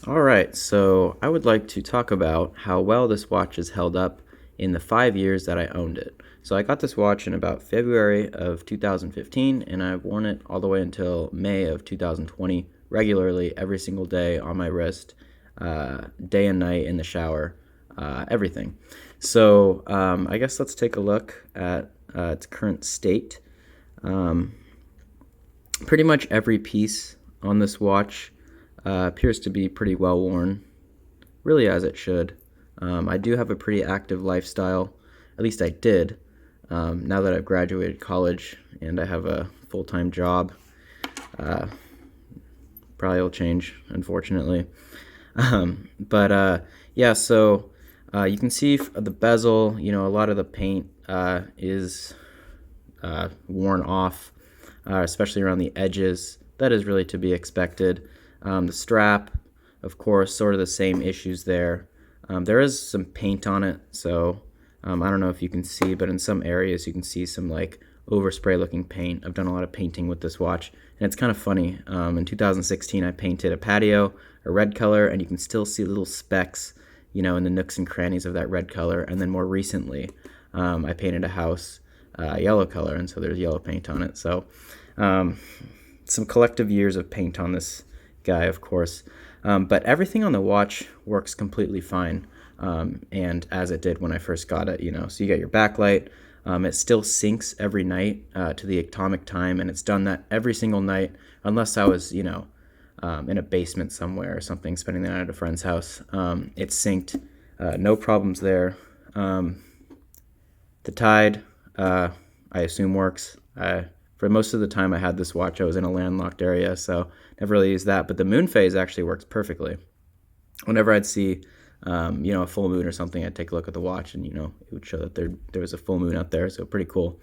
All right, so I would like to talk about how well this watch has held up in the 5 years that I owned it. So I got this watch in about February of 2015, and I've worn it all the way until May of 2020, regularly every single day on my wrist, day and night in the shower, everything. So I guess let's take a look at its current state. Um, Pretty much every piece on this watch appears to be pretty well worn, really as it should. I do have a pretty active lifestyle, at least I did. Now that I've graduated college and I have a full-time job, uh, probably will change, unfortunately. But yeah, so you can see the bezel, a lot of the paint is worn off, especially around the edges. That is really to be expected. The strap, of course, sort of the same issues there. There is some paint on it, so I don't know if you can see, but in some areas you can see some like overspray looking paint. I've done a lot of painting with this watch, and it's kind of funny. In 2016, I painted a patio a red color, and you can still see little specks, in the nooks and crannies of that red color. And then more recently, I painted a house yellow color, and so there's yellow paint on it. So some collective years of paint on this guy, of course. But everything on the watch works completely fine, and as it did when I first got it, So you got your backlight. It still syncs every night to the atomic time, and it's done that every single night, unless I was, in a basement somewhere or something, spending the night at a friend's house. It's synced, no problems there. The tide, I assume, works. For most of the time I had this watch, I was in a landlocked area, so never really used that. But the moon phase actually works perfectly. Whenever I'd see, a full moon or something, I'd take a look at the watch, and it would show that there was a full moon out there. So pretty cool.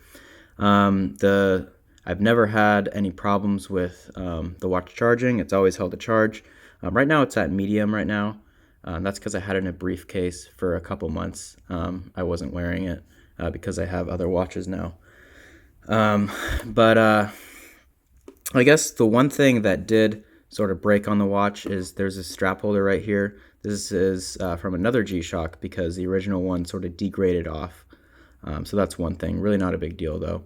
I've never had any problems with the watch charging. It's always held a charge. Right now it's at medium right now. That's because I had it in a briefcase for a couple months. I wasn't wearing it because I have other watches now. But I guess the one thing that did sort of break on the watch is there's a strap holder right here. This is from another G-Shock because the original one sort of degraded off. So that's one thing. Really not a big deal, though.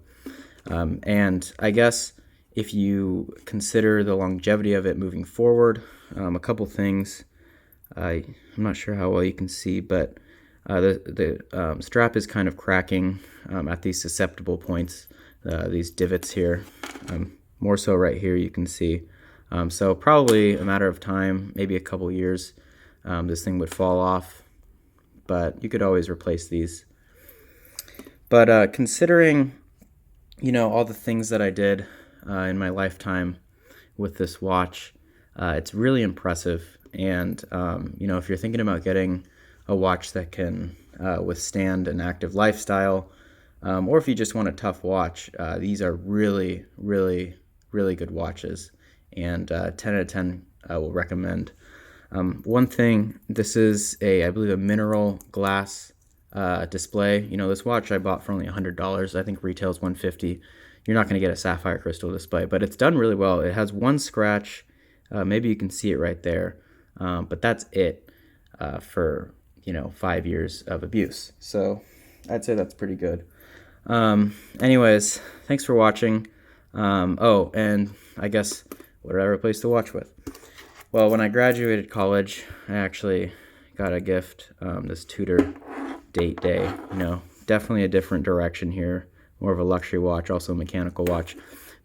And I guess if you consider the longevity of it moving forward, a couple things. I'm not sure how well you can see, but the strap is kind of cracking at these susceptible points, these divots here. More so right here you can see. So probably a matter of time, maybe a couple years, this thing would fall off, but you could always replace these. But considering all the things that I did in my lifetime with this watch, it's really impressive. And if you're thinking about getting a watch that can withstand an active lifestyle, or if you just want a tough watch, these are really, really, really good watches. And 10 out of 10 I will recommend. One thing, this is I believe a mineral glass display. This watch I bought for only $100. I think retails $150. You're not going to get a sapphire crystal display, but it's done really well. It has one scratch. Maybe you can see it right there, but that's it for 5 years of abuse. So I'd say that's pretty good. Anyways, thanks for watching. And I guess what did I replace the watch with? Well, when I graduated college, I actually got a gift, this Tudor date day. Definitely a different direction here, more of a luxury watch, also a mechanical watch.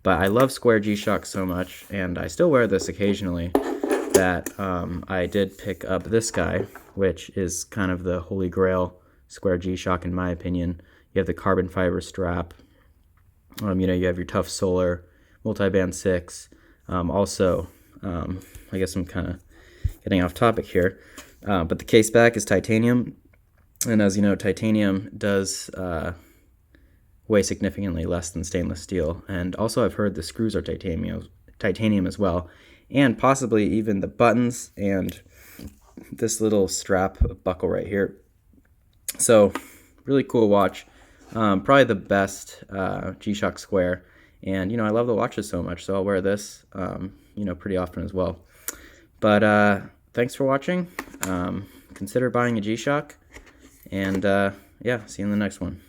But I love square G-Shock so much, and I still wear this occasionally, that I did pick up this guy, which is kind of the holy grail square G-Shock in my opinion. You have the carbon fiber strap. You have your tough solar multi-band 6. Also, I guess I'm kind of getting off topic here, but the case back is titanium, and as you know, titanium does weigh significantly less than stainless steel. And also, I've heard the screws are titanium as well, and possibly even the buttons and this little strap buckle right here. So, really cool watch. Probably the best G-Shock Square. And, I love the watches so much, so I'll wear this, pretty often as well. But thanks for watching. Consider buying a G-Shock, and yeah, see you in the next one.